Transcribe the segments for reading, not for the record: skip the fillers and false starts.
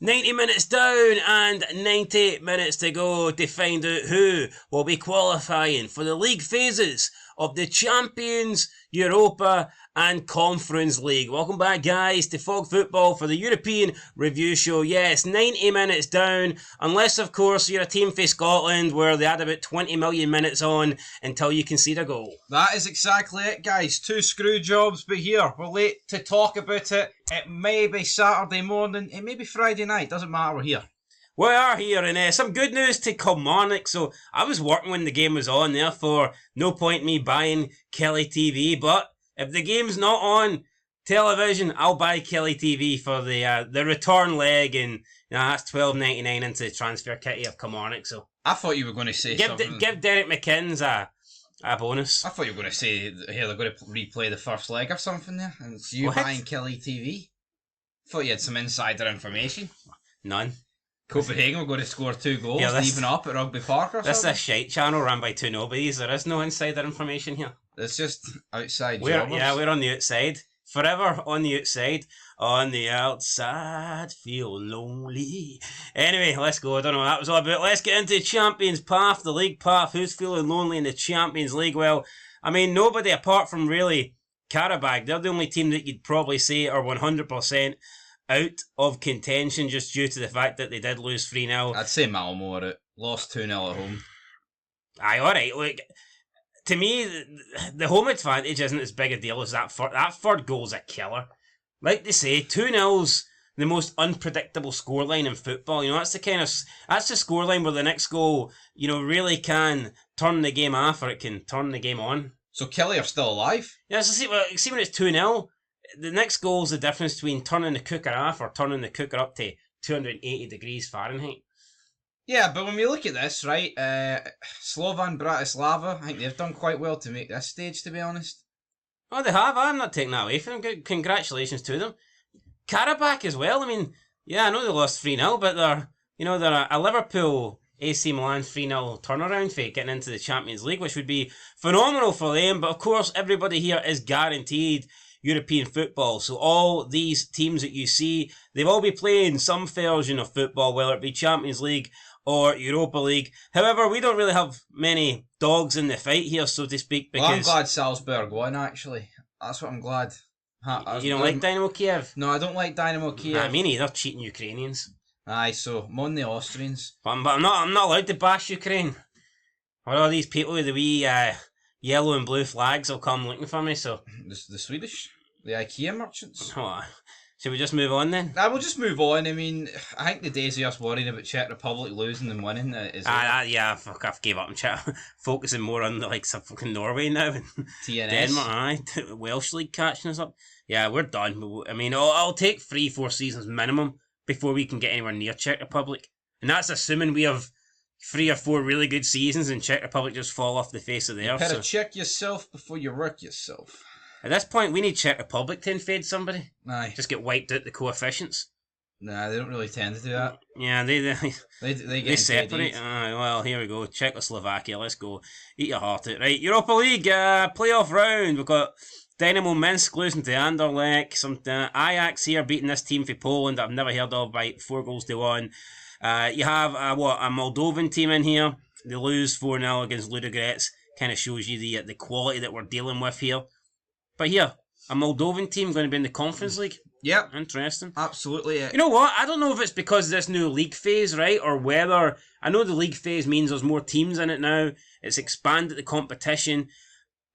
90 minutes down and 90 minutes to go to find out who will be qualifying for the league phases of the Champions, Europa and Conference League. Welcome back, guys, to Fog Football for the European Review Show. Yes, 90 minutes down, unless, of course, you're a team for Scotland where they had about 20 million minutes on until you concede a goal. That is exactly it, guys. 2 screw jobs, but here, we're late to talk about it. It may be Saturday morning, it may be Friday night, doesn't matter, we're here. We are here, and some good news to Kilmarnock. So I was working when the game was on, therefore no point me buying Killie TV. But if the game's not on television, I'll buy Killie TV for the return leg, and that's $12.99 into the transfer kitty of Kilmarnock. So I thought you were going to say something. Give Derek McKinn's a bonus. I thought you were going to say here they're going to replay the first leg or something there, and it's you buying Killie TV. Thought you had some insider information. None. Copenhagen were going to score 2 goals to even up at Rugby Park or something. This is a shite channel run by 2 nobodies. There is no insider information here. It's just outside jobbers. Yeah, we're on the outside. Forever on the outside. On the outside, feel lonely. Anyway, let's go. I don't know what that was all about. Let's get into the Champions Path, the League Path. Who's feeling lonely in the Champions League? Well, I mean, nobody apart from really Qarabağ. They're the only team that you'd probably say are 100% out of contention just due to the fact that they did lose 3-0. I'd say Malmo are out. Lost 2-0 at home. Aye, alright. Look, to me, the home advantage isn't as big a deal as that third. That third goal's a killer. Like they say, 2-0's the most unpredictable scoreline in football. You know, that's the scoreline where the next goal, really can turn the game off or it can turn the game on. So Killie are still alive? Yeah, so see when it's 2-0, the next goal is the difference between turning the cooker off or turning the cooker up to 280 degrees Fahrenheit. Yeah, but when we look at this, right, Slovan Bratislava, I think they've done quite well to make this stage, to be honest. Oh, they have. I'm not taking that away from them. Congratulations to them. Qarabağ as well. I mean, yeah, I know they lost 3-0, but they're a Liverpool AC Milan 3-0 turnaround for getting into the Champions League, which would be phenomenal for them. But of course, everybody here is guaranteed European football. So all these teams that you see, they've all been playing some version of football, whether it be Champions League or Europa League. However, we don't really have many dogs in the fight here, so to speak, because... Well, I'm glad Salzburg won, actually. That's what I'm glad. You don't like Dynamo Kiev? No, I don't like Dynamo Kiev. Nah, me neither, cheating Ukrainians. Aye, so I'm on the Austrians. But I'm not allowed to bash Ukraine. Or all these people with the wee yellow and blue flags will come looking for me, so... The Swedish? The IKEA merchants? Oh, should we just move on then? I will just move on. I mean, I think the days of us worrying about Czech Republic losing and winning is... yeah, fuck, I've gave up on Czech. Focusing more on some fucking Norway now. And TNS. Denmark, aye. Welsh League catching us up. Yeah, we're done. I mean, I'll take 3-4 seasons minimum before we can get anywhere near Czech Republic. And that's assuming we have 3 or 4 really good seasons and Czech Republic just fall off the face of the earth. You better check yourself before you wreck yourself. At this point, we need Czech Republic to invade somebody. Aye. Just get wiped out the coefficients. Nah, they don't really tend to do that. Yeah, they separate. Well, here we go. Czechoslovakia, let's go. Eat your heart out. Right, Europa League playoff round. We've got Dynamo Minsk losing to Anderlecht. Some Ajax here beating this team for Poland that I've never heard of by 4-1. You have a Moldovan team in here. They lose 4-0 against Ludogorets. Kind of shows you the quality that we're dealing with here. But here, a Moldovan team going to be in the Conference League. Yep. Interesting. Absolutely. You know what? I don't know if it's because of this new league phase, right? Or whether... I know the league phase means there's more teams in it now. It's expanded the competition.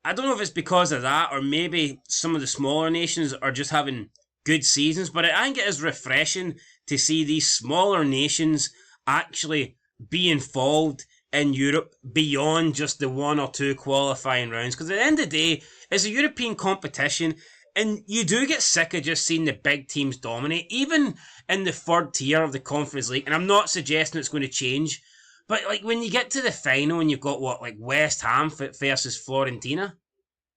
I don't know if it's because of that or maybe some of the smaller nations are just having good seasons. But I think it is refreshing to see these smaller nations actually be involved in Europe beyond just the 1 or 2 qualifying rounds. Because at the end of the day, it's a European competition and you do get sick of just seeing the big teams dominate, even in the 3rd tier of the Conference League. And I'm not suggesting it's going to change, but like when you get to the final and you've got West Ham versus Fiorentina.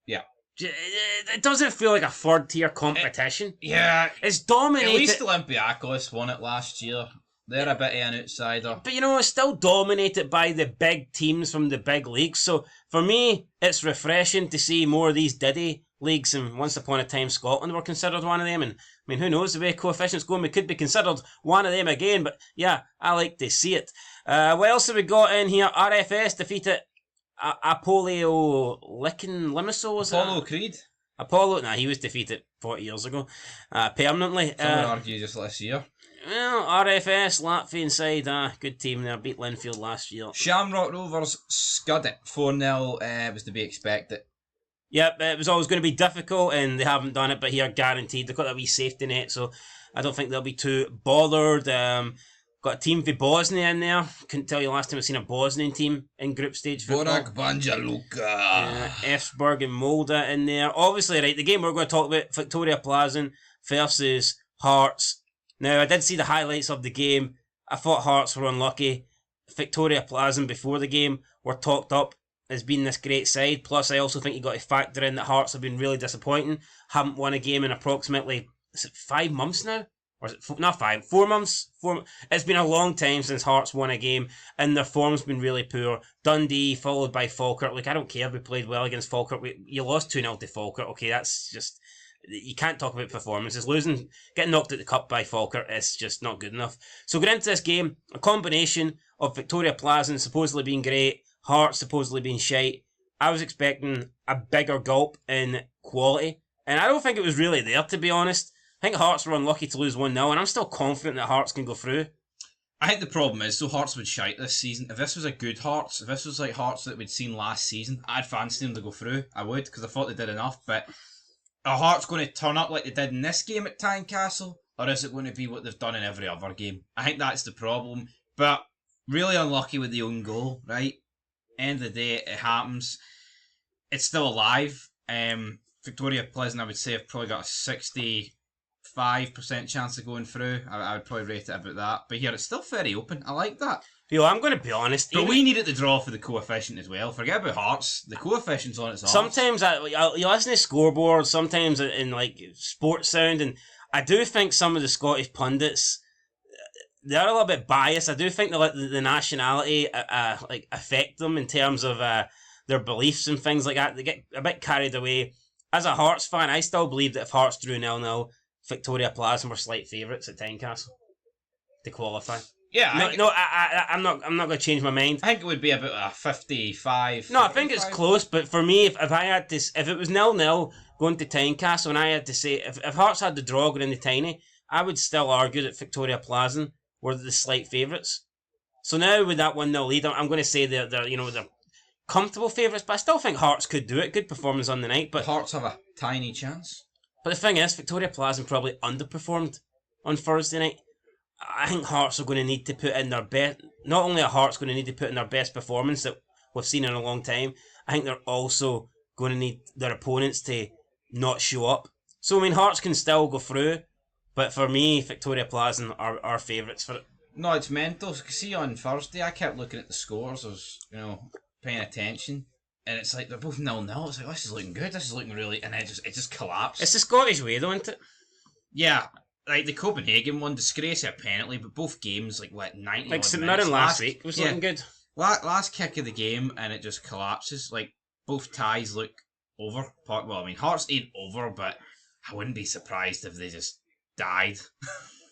Yeah. It doesn't feel like a 3rd tier competition. It's dominated. At least Olympiacos won it last year. They're a bit of an outsider. But it's still dominated by the big teams from the big leagues. So for me, it's refreshing to see more of these Diddy leagues. And once upon a time, Scotland were considered one of them. And mean, who knows the way coefficients going? We could be considered one of them again, but yeah, I like to see it. What else have we got in here? RFS defeated Apollio Limassol, was it? Apollo Creed. Apollo, nah, he was defeated 40 years ago, permanently. Some would argue just last year. Well, RFS, Latvian side, good team there, beat Linfield last year. Shamrock Rovers scud it 4-0, was to be expected. Yep, it was always going to be difficult, and they haven't done it, but here, guaranteed. They've got that wee safety net, so I don't think they'll be too bothered. Got a team for Bosnia in there. Couldn't tell you last time I've seen a Bosnian team in group stage football. Borak Banja Luka. Efsberg and Molde in there. Obviously, right, the game we're going to talk about, Victoria Plzeň versus Hearts. Now, I did see the highlights of the game. I thought Hearts were unlucky. Victoria Plzeň before the game were talked up as being this great side. Plus, I also think you got to factor in that Hearts have been really disappointing. Haven't won a game in approximately, is it 5 months now? Or is it not 5? 4 months? It's been a long time since Hearts won a game, and their form's been really poor. Dundee followed by Falkirk. Like, I don't care if we played well against Falkirk. You lost 2-0 to Falkirk. Okay, that's just, you can't talk about performances. Losing, getting knocked out the cup by Falkirk is just not good enough. So going into this game, a combination of Victoria Plzeň supposedly being great, Hearts supposedly being shite. I was expecting a bigger gulp in quality, and I don't think it was really there, to be honest. I think Hearts were unlucky to lose 1-0, and I'm still confident that Hearts can go through. I think the problem is, so Hearts would shite this season. If this was a good Hearts, if this was like Hearts that we'd seen last season, I'd fancy them to go through. I would, because I thought they did enough. But are Hearts going to turn up like they did in this game at Tynecastle? Or is it going to be what they've done in every other game? I think that's the problem. But really unlucky with the own goal, right? End of the day, it happens. It's still alive. Victoria Plzeň, I would say, have probably got a 65% chance of going through. I would probably rate it about that. But here, it's still very open. I like that. Yo, I'm going to be honest. But we needed to draw for the coefficient as well. Forget about Hearts. The coefficient's on its arse. Sometimes you listen to scoreboards, sometimes in like sports sound, and I do think some of the Scottish pundits, they're a little bit biased. I do think they let the nationality like affect them in terms of their beliefs and things like that. They get a bit carried away. As a Hearts fan, I still believe that if Hearts drew 0-0, Victoria Plzeň were slight favourites at Tynecastle to qualify. Yeah, I'm not going to change my mind. I think it would be about a 55. No, I think it's close, but for me, if I had to, if it was 0-0 going to Tynecastle, and I had to say, if Hearts had the draw going into Tyney, I would still argue that Victoria Plzeň were the slight favourites. So now with that 1-0 lead, I'm going to say they're comfortable favourites, but I still think Hearts could do it. Good performance on the night, but Hearts have a tiny chance. But the thing is, Victoria Plzeň probably underperformed on Thursday night. I think Hearts are going to need to put in their best. Not only are Hearts going to need to put in their best performance that we've seen in a long time, I think they're also going to need their opponents to not show up. So, I mean, Hearts can still go through, but for me, Victoria Plzeň are favourites for it. No, it's mental. See, on Thursday, I kept looking at the scores. I was, paying attention. And it's like, they're both 0-0. It's like, this is looking good. This is looking really... And it just collapsed. It's the Scottish way, though, isn't it? Yeah. Like, the Copenhagen one, disgrace of a penalty, but both games, 90 like St Mirren last week was looking good. Last kick of the game, and it just collapses. Like, both ties look over. Well, I mean, Hearts ain't over, but I wouldn't be surprised if they just died.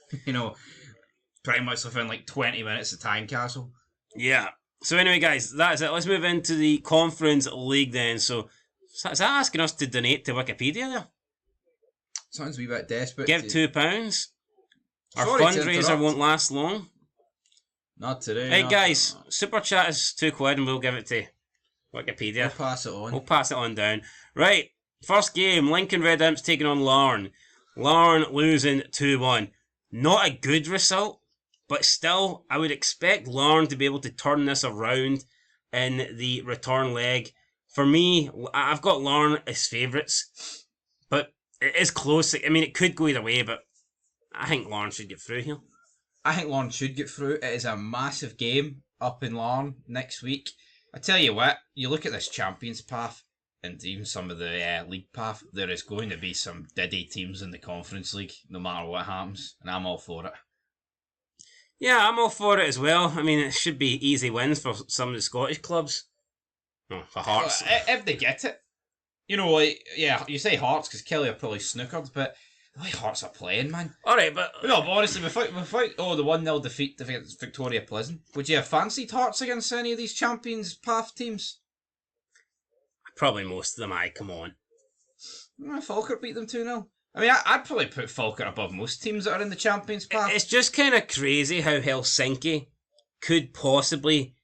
Pretty much within 20 minutes of Tynecastle. Yeah. So anyway, guys, that's it. Let's move into the Conference League then. So, is that asking us to donate to Wikipedia there? Sounds a wee bit desperate. Give £2. Our fundraiser won't last long. Not today. Hey guys, Super Chat is £2 and we'll give it to Wikipedia. We'll pass it on. We'll pass it on down. Right, first game, Lincoln Red Imps taking on Larne. Larne losing 2-1. Not a good result, but still, I would expect Larne to be able to turn this around in the return leg. For me, I've got Larne as favourites, but it is close. I mean, it could go either way, but I think Larne should get through here. I think Larne should get through. It is a massive game up in Larne next week. I tell you what, you look at this Champions path, and even some of the league path, there is going to be some diddy teams in the Conference League, no matter what happens, and I'm all for it. Yeah, I'm all for it as well. I mean, it should be easy wins for some of the Scottish clubs. Oh, for Hearts. If they get it. You say Hearts because Killie are probably snookered, but The way Hearts are playing, man. Alright, but... No, but honestly, without the 1-0 defeat against Victoria Plzeň, would you have fancied Hearts against any of these Champions Path teams? Probably most of them, come on. Falkirk beat them 2-0. I mean, I'd probably put Falkirk above most teams that are in the Champions Path. It's just kind of crazy how Helsinki could possibly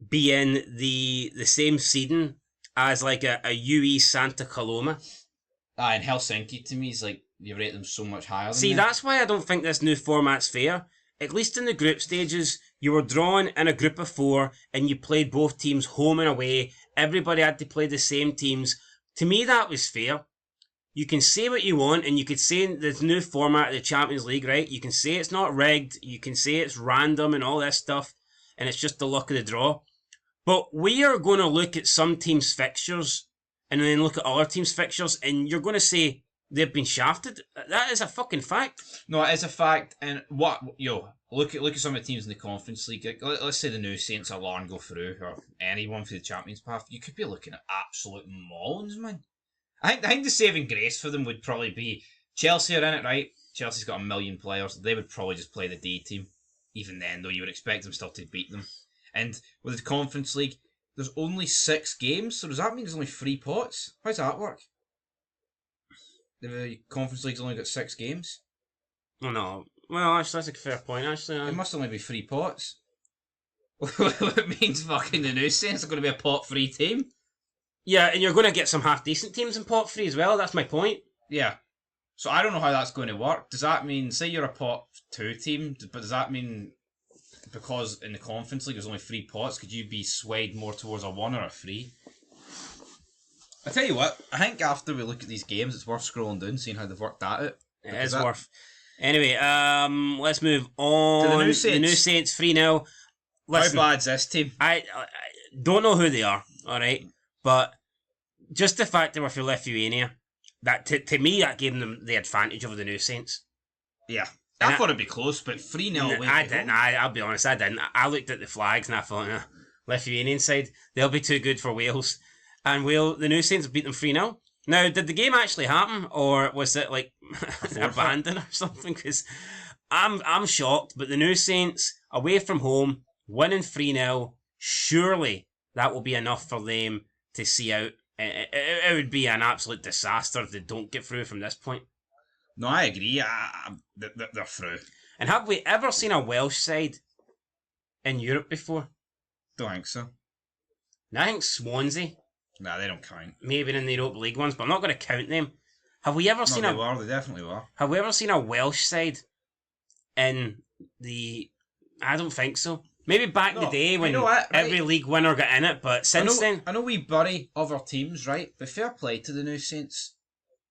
be in the same seeding as like a UE Santa Coloma. And Helsinki to me is like, you rate them so much higher than See, them. that's why I don't think this new format's fair. At least in the group stages, you were drawn in a group of 4 and you played both teams home and away. Everybody had to play the same teams. To me, that was fair. You can say what you want, and you could say in this new format of the Champions League, right? You can say it's not rigged, you can say it's random and all this stuff, and it's just the luck of the draw. But we are going to look at some teams' fixtures, and then look at other teams' fixtures, and you're going to say they've been shafted. That is a fucking fact. No, it is a fact, and look at some of the teams in the Conference League. Let's say the new Saints or Larne go through, or anyone for the Champions Path. You could be looking at absolute maulings, man. I think the saving grace for them would probably be Chelsea are in it, right? Chelsea's got 1 million players. They would probably just play the D team. Even then, though, you would expect them still to beat them. And with the Conference League, there's only 6 games, so does that mean there's only 3 pots? How does that work? The Conference League's only got 6 games? Oh, no. Well, actually, that's a fair point, actually. It must only be 3 pots. It means fucking the new Saints are going to be a pot-free team. Yeah, and you're going to get some half-decent teams in pot 3 as well, that's my point. Yeah. So I don't know how that's going to work. Does that mean, say you're a pot 2 team, but does that mean, because in the Conference League there's only 3 pots, could you be swayed more towards a 1 or a 3? I tell you what, I think after we look at these games, it's worth scrolling down, seeing how they've worked that out. It is worth. Anyway, let's move on. To the new Saints. The new Saints 3-0. Listen, how bad's this team? I don't know who they are, alright? But just the fact they were for Lithuania, that to me, that gave them the advantage over the new Saints. Yeah. I thought it'd be close, but 3-0 away. I didn't. I'll be honest, I didn't. I looked at the flags and I thought, Lithuanian side, they'll be too good for Wales. And the new Saints beat them 3-0. Now, did the game actually happen, or was it like abandoned or something? Because I'm shocked, but the new Saints, away from home, winning 3-0, surely that will be enough for them to see out. It would be an absolute disaster if they don't get through from this point. No, I agree. They're through. And have we ever seen a Welsh side in Europe before? Don't think so. I think Swansea. Nah, they don't count. Maybe in the Europa League ones, but I'm not going to count them. Have we ever seen they definitely were. Have we ever seen a Welsh side in the... I don't think so. Maybe back in the day when every league winner got in it, but since then... I know we bury other teams, right? But fair play to the new Saints.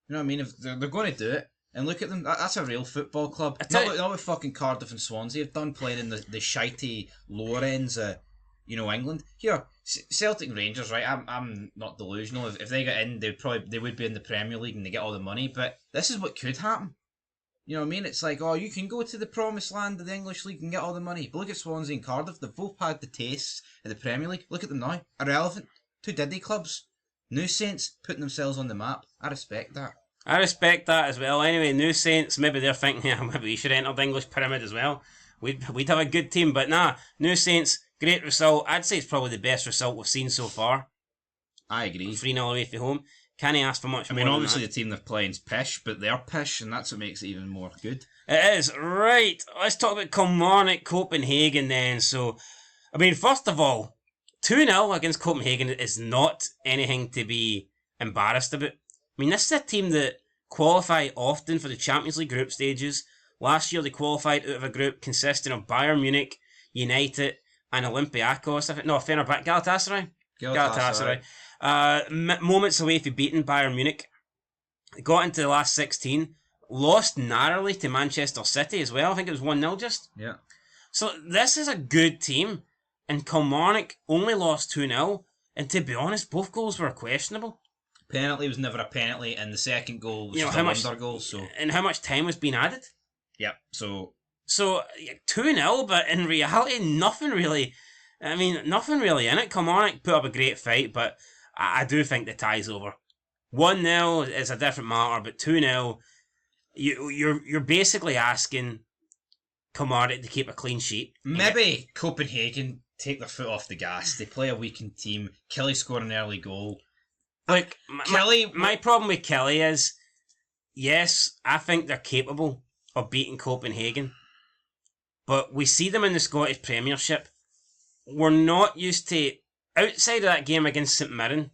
You know what I mean? If they're going to do it, and look at them, that's a real football club. Not what fucking Cardiff and Swansea have done, playing in the shitey lower ends of, England. Here, Celtic and Rangers, right? I'm not delusional. If they get in, they would be in the Premier League and they get all the money. But this is what could happen. You know what I mean? It's like, you can go to the promised land of the English League and get all the money. But look at Swansea and Cardiff. They've both had the tastes of the Premier League. Look at them now. Irrelevant. 2 Diddy clubs. New Saints putting themselves on the map. I respect that. I respect that as well. Anyway, new Saints, maybe they're thinking, maybe we should enter the English pyramid as well. We'd have a good team, but nah. New Saints, great result. I'd say it's probably the best result we've seen so far. I agree. 3-0 away from home. Can't ask for much more. Obviously the team they're playing's pish, but they're pish, and that's what makes it even more good. It is. Right, let's talk about Kilmarnock, Copenhagen then. So, first of all, 2-0 against Copenhagen is not anything to be embarrassed about. This is a team that qualify often for the Champions League group stages. Last year they qualified out of a group consisting of Bayern Munich, United, and Olympiacos. Fenerbahce, Galatasaray. Moments away from beating Bayern Munich. Got into the last 16. Lost narrowly to Manchester City as well. I think it was 1-0 just. Yeah. So this is a good team. And Kilmarnock only lost 2-0. And to be honest, both goals were questionable. Penalty was never a penalty, and the second goal was just a wonder goal. So, and how much time was being added? Yep. So 2-0, but in reality, nothing really. Nothing really in it. Kilmarnock put up a great fight, but I do think the tie's over. 1-0 is a different matter, but 2-0, You're basically asking Kilmarnock to keep a clean sheet. Maybe Copenhagen take their foot off the gas. They play a weakened team. Killie score an early goal. Look, Killie... my problem with Killie is, yes, I think they're capable of beating Copenhagen, but we see them in the Scottish Premiership. We're not used to, outside of that game against St Mirren,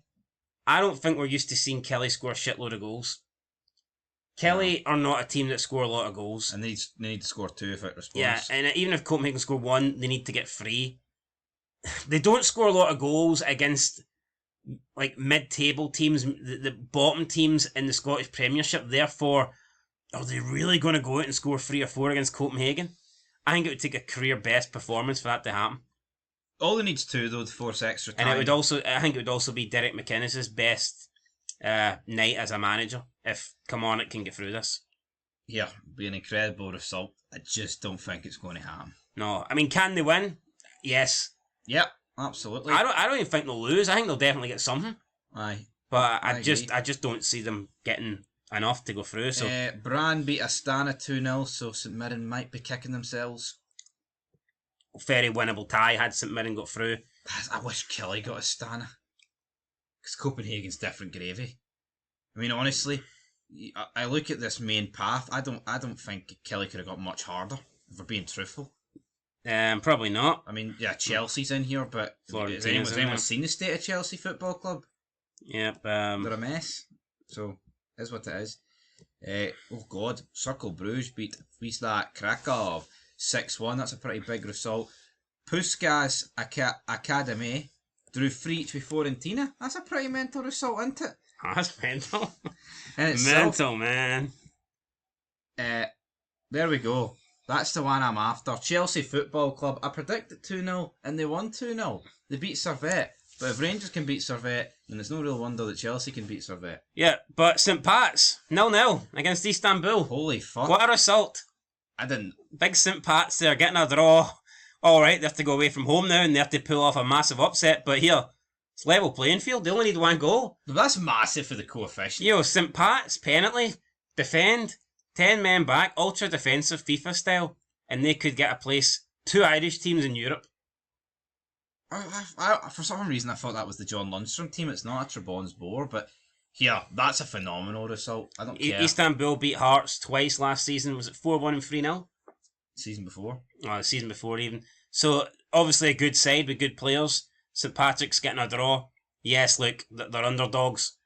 I don't think we're used to seeing Killie score a shitload of goals. Killie are not a team that score a lot of goals. And they need to score 2 if it responds. Yeah, and even if Copenhagen score 1, they need to get 3. They don't score a lot of goals against like mid-table teams, the bottom teams in the Scottish Premiership. Therefore, are they really going to go out and score 3 or 4 against Copenhagen? I think it would take a career best performance for that to happen. All they needs 2 though to force extra time. And I think it would also be Derek McInnes's best night as a manager if Kilmarnock can get through this. Yeah, be an incredible result. I just don't think it's going to happen. No, I mean, can they win? Yes. Yep, absolutely. I don't even think they'll lose. I think they'll definitely get something. Aye. But I just don't see them getting enough to go through. So Brann beat Astana 2-0, so St Mirren might be kicking themselves. Very winnable tie had St Mirren got through. I wish Killie got Astana. Because Copenhagen's different gravy. I mean, honestly, I look at this main path. I don't think Killie could have got much harder, if we're being truthful. Probably not. I mean, yeah, Chelsea's in here, but has anyone seen the state of Chelsea Football Club? Yep. They're a mess. So, is what it is. Oh God, Circle Bruges beat Wisla Krakow 6-1. That's a pretty big result. Puskás Academy drew 3 each with Fiorentina. That's a pretty mental result, isn't it? Oh, that's mental. Mental, man. There we go. That's the one I'm after. Chelsea Football Club. I predicted 2-0 and they won 2-0. They beat Servette. But if Rangers can beat Servette, then it's no real wonder that Chelsea can beat Servette. Yeah, but St Pat's 0-0 against Istanbul. Holy fuck. What a result. I didn't. Big St Pat's there getting a draw. Alright, they have to go away from home now and they have to pull off a massive upset. But here, it's level playing field. They only need 1 goal. That's massive for the coefficient. Yo, St Pat's, penalty, defend, 10 men back, ultra defensive FIFA style. And they could get a place. 2 Irish teams in Europe. I for some reason I thought that was the John Lundstrom team. It's not a Trebon's Boar, but yeah, that's a phenomenal result. I don't care. Istanbul beat Hearts twice last season. Was it 4-1 and 3-0? Season before. Oh, the season before even. So obviously a good side with good players. St Patrick's getting a draw. Yes, look, they're underdogs.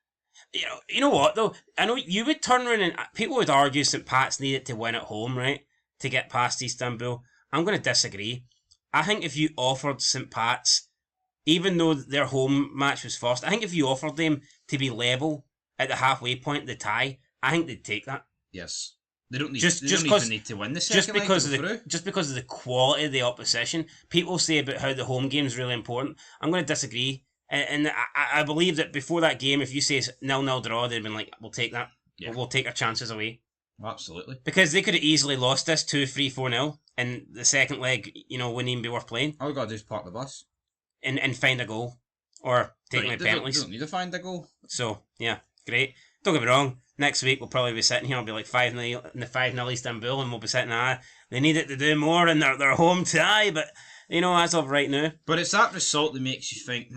You know what though? I know you would turn around and people would argue St Pat's needed to win at home, right, to get past Istanbul. I'm going to disagree. I think if you offered St Pat's, even though their home match was first, I think if you offered them to be level at the halfway point, the tie, I think they'd take that. Yes. They don't need, just they don't even need to win the second leg just because of the quality of the opposition. People say about how the home game is really important. I'm going to disagree. And I believe that before that game, if you say 0-0 draw, they'd been like, we'll take that. Yeah. We'll take our chances away. Absolutely. Because they could have easily lost this 2-3, 4-0, and the second leg, wouldn't even be worth playing. All we got to do is park the bus. And find a goal. Or take my penalties. You don't need to find a goal. So, yeah, great. Don't get me wrong, next week we'll probably be sitting here, it'll be like 5-0 in the 5-0 Istanbul, and we'll be sitting there, they need it to do more in their home tie, but, as of right now. But it's that result that makes you think,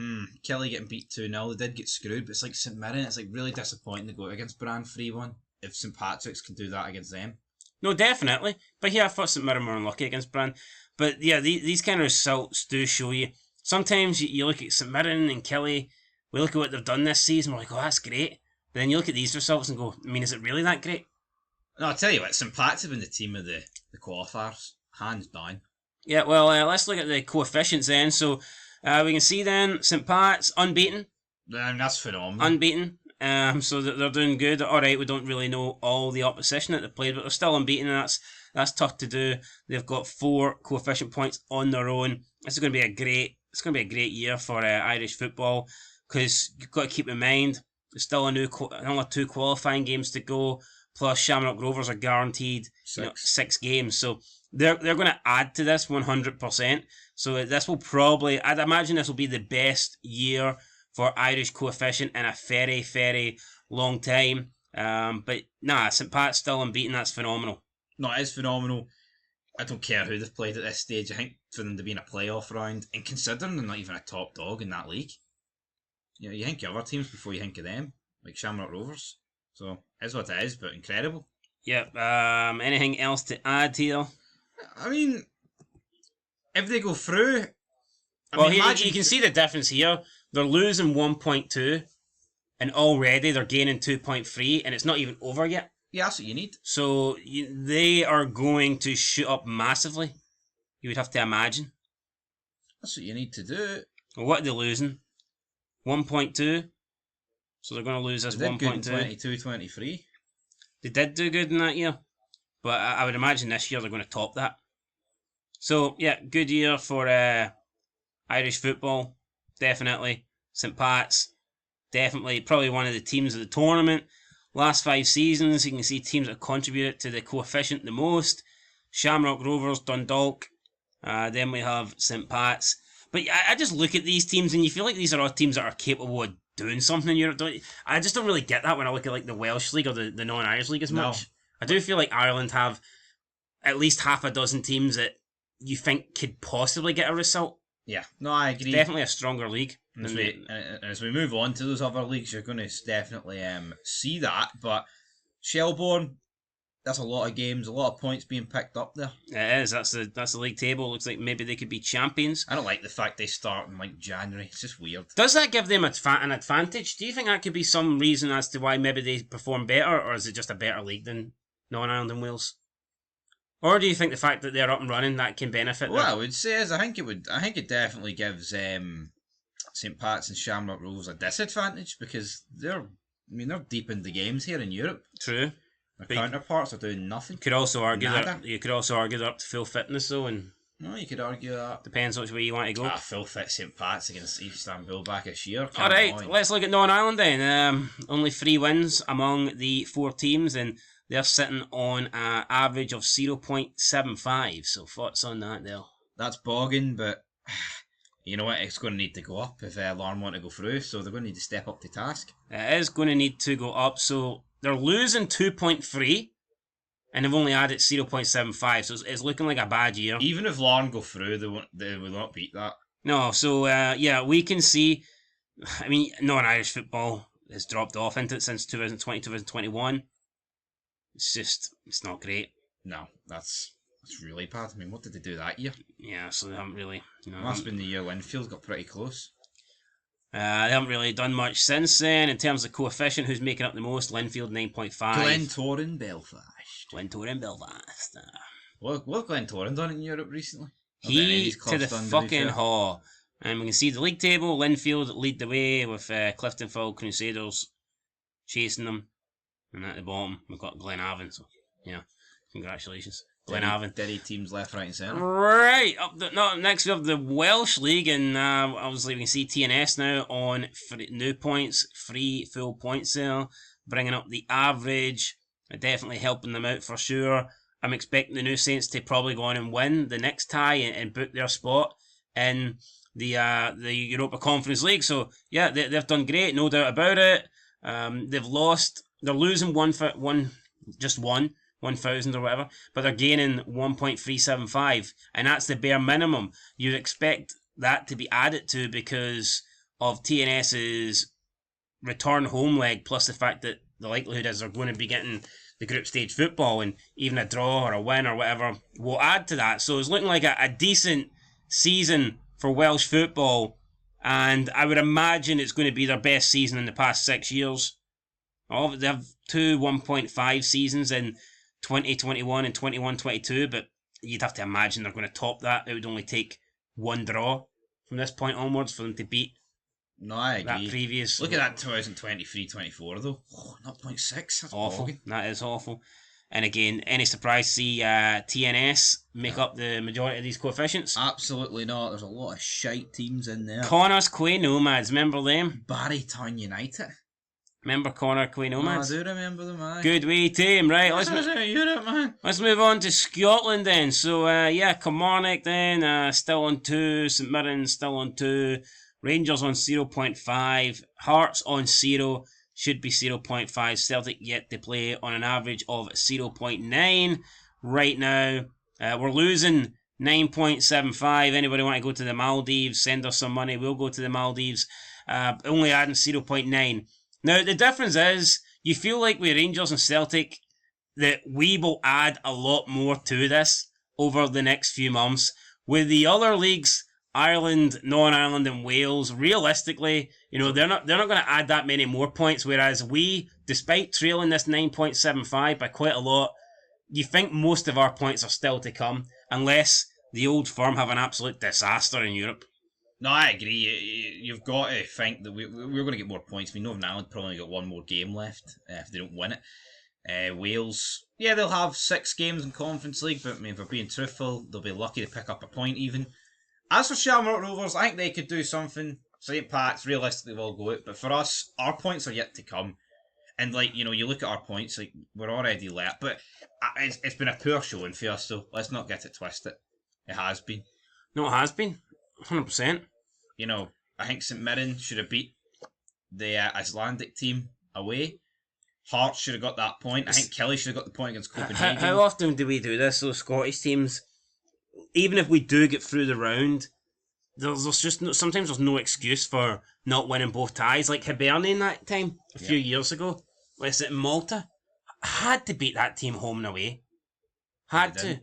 Killie getting beat 2-0, they did get screwed, but it's like St Mirren, it's like really disappointing to go against Brann 3-1. If St Patrick's can do that against them. No, definitely. But yeah, I thought St Mirren were unlucky against Brann. But yeah, these kind of results do show you. Sometimes you look at St Mirren and Killie, we look at what they've done this season, we're like, oh, that's great. But then you look at these results and go, is it really that great? No, I'll tell you what, St Pat's have been the team of the qualifiers, hands down. Yeah, well, let's look at the coefficients then. So we can see then St Pat's unbeaten. That's phenomenal. Unbeaten. So they're doing good. Alright, we don't really know all the opposition that they played, but they're still unbeaten, and that's tough to do. They've got 4 coefficient points on their own. It's going to be a great year for Irish football, because you've got to keep in mind there's still another 2 qualifying games to go. Plus Shamrock Rovers are guaranteed 6 games, so they're going to add to this 100%. So this will probably, I'd imagine this will be the best year for Irish coefficient in a very, very long time. But nah, St Pat's still unbeaten. That's phenomenal. No, it is phenomenal. I don't care who they've played at this stage. I think for them to be in a playoff round, and considering they're not even a top dog in that league, you think of other teams before you think of them, like Shamrock Rovers. So it's what it is, but incredible. Yep. Anything else to add here? I mean, if they go through, you can see the difference here. They're losing 1.2, and already they're gaining 2.3, and it's not even over yet. Yeah, that's what you need. So they are going to shoot up massively. You would have to imagine. That's what you need to do. Well, what are they losing? 1.2. So they're going to lose this 1.2. 22-23. They did do good in that year, but I would imagine this year they're going to top that. So yeah, good year for Irish football. Definitely. St Pat's, definitely probably one of the teams of the tournament. Last 5 seasons, you can see teams that have contributed to the coefficient the most. Shamrock Rovers, Dundalk. Then we have St Pat's. But I just look at these teams and you feel like these are all teams that are capable of doing something in Europe. I just don't really get that when I look at like the Welsh League or the non-Irish League as much. I do feel like Ireland have at least half a dozen teams that you think could possibly get a result. Yeah, no, I agree. It's definitely a stronger league. As we move on to those other leagues, you're going to definitely see that. But Shelbourne, that's a lot of games, a lot of points being picked up there. It is. That's the league table. Looks like maybe they could be champions. I don't like the fact they start in like January. It's just weird. Does that give them an advantage? Do you think that could be some reason as to why maybe they perform better, or is it just a better league than Northern Ireland and Wales? Or do you think the fact that they're up and running that can benefit them? What I would say is I think it definitely gives St Pat's and Shamrock Rovers a disadvantage because they're deep in the games here in Europe. True. Their counterparts are doing nothing. You could also argue they're up to full fitness though, and no, you could argue that. Depends which way you want to go. Full fit St Pat's against Istanbul back this year. Alright, let's look at Northern Ireland then. Only 3 wins among the 4 teams, and they're sitting on an average of 0.75. So thoughts on that there? That's bogging, but you know what? It's going to need to go up if Larne want to go through, so they're going to need to step up to task. It is going to need to go up, so they're losing 2.3, and they've only added 0.75, so it's looking like a bad year. Even if Larne go through, they will not beat that. No, so we can see, non-Irish football has dropped off into it since 2020, 2021. It's not great. No, that's really bad. I mean, what did they do that year? Yeah, so they haven't really... Must have been the year Linfield got pretty close. They haven't really done much since then. In terms of coefficient, who's making up the most? Linfield, 9.5. Glentoran, Belfast. What Glentoran done in Europe recently? He to the fucking haw. And we can see the league table. Linfield lead the way with Cliftonville Crusaders chasing them. And at the bottom, we've got Glenavon. So, yeah, congratulations. Glenavon. Dirty teams left, right and centre. Right. Next we have the Welsh League. And obviously we can see TNS now on new points. 3 full points there. Bringing up the average. Definitely helping them out for sure. I'm expecting the New Saints to probably go on and win the next tie and book their spot in the Europa Conference League. So, yeah, they've done great, no doubt about it. They've lost... They're losing 1,000 or whatever, but they're gaining 1.375, and that's the bare minimum. You'd expect that to be added to because of TNS's return home leg, plus the fact that the likelihood is they're going to be getting the group stage football, and even a draw or a win or whatever will add to that. So it's looking like a decent season for Welsh football, and I would imagine it's going to be their best season in the past 6 years. They have 2 1.5 seasons in 2021 and 21-22, but you'd have to imagine they're going to top that. It would only take 1 draw from this point onwards for them to beat I agree. That previous... Look at that 2023-24 though. 0.6. That's awful. Bogging. That is awful. And again, any surprise to see TNS make up the majority of these coefficients? Absolutely not. There's a lot of shite teams in there. Connors Quay Nomads, remember them? Barrytown United. Remember Connor Quay Nomads? I do remember them, man. Good wee team, right? Let's move on to Scotland then. So, Kilmarnock then, still on 2. St Mirren still on 2. Rangers on 0.5. Hearts on 0. should be 0.5. Celtic yet to play on an average of 0.9 right now. We're losing 9.75. Anybody want to go to the Maldives? Send us some money. We'll go to the Maldives. Only adding 0.9. Now, the difference is, you feel like with Rangers and Celtic that we will add a lot more to this over the next few months. With the other leagues, Ireland, Northern Ireland and Wales, realistically, they're not going to add that many more points, whereas we, despite trailing this 9.75 by quite a lot, you think most of our points are still to come, unless the old firm have an absolute disaster in Europe. No, I agree. You've got to think that we're going to get more points. I mean, Northern Ireland probably got one more game left if they don't win it. Wales, yeah, they'll have 6 games in Conference League, but I mean, if we're being truthful, they'll be lucky to pick up a point even. As for Shamrock Rovers, I think they could do something. St. Pat's, realistically, will go out. But for us, our points are yet to come. And, you look at our points, we're already late. But it's been a poor showing for us, so let's not get it twisted. It has been. No, it has been. 100%. I think St Mirren should have beat the Icelandic team away. Hearts should have got that point. I think Killie should have got the point against Copenhagen. How often do we do this, those Scottish teams? Even if we do get through the round, there's just sometimes there's no excuse for not winning both ties. Like Hibernian that time, a few years ago, was it in Malta? Had to beat that team home and away. Had to.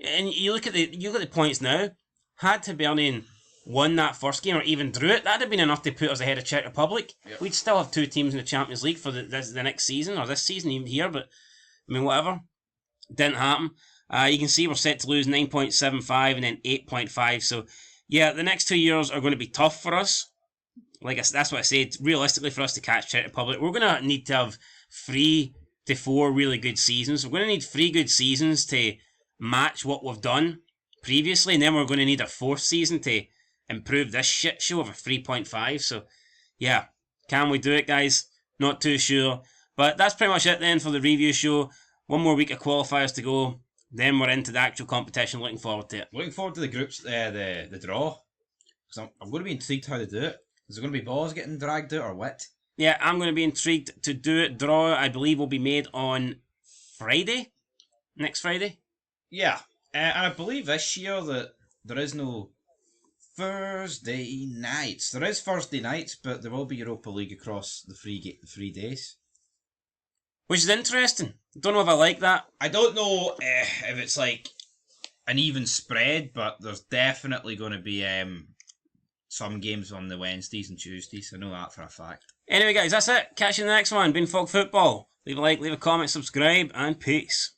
And you look at the points now. Had Hibernian won that first game or even drew it, that'd have been enough to put us ahead of Czech Republic. Yep. We'd still have 2 teams in the Champions League for the next season, or this season even here, but I mean, whatever. Didn't happen. You can see we're set to lose 9.75 and then 8.5. So, yeah, the next 2 years are going to be tough for us. That's what I said. Realistically, for us to catch Czech Republic, we're going to need to have 3 to 4 really good seasons. We're going to need 3 good seasons to match what we've done previously, and then we're going to need a 4th season to improve this shit show of a 3.5. So, yeah, can we do it, guys? Not too sure. But that's pretty much it then for the review show. 1 more week of qualifiers to go. Then we're into the actual competition. Looking forward to it. Looking forward to the groups, the draw. Because I'm going to be intrigued how they do it. Is there going to be balls getting dragged out or what? Yeah, I'm going to be intrigued to do it. Draw, I believe, will be made on Friday. Next Friday. Yeah. And I believe this year that there is no Thursday nights. There is Thursday nights, but there will be Europa League across the 3 days. Which is interesting. Don't know if I like that. I don't know if it's like an even spread, but there's definitely going to be some games on the Wednesdays and Tuesdays. I know that for a fact. Anyway, guys, that's it. Catch you in the next one. Been Fog Football. Leave a like, leave a comment, subscribe, and peace.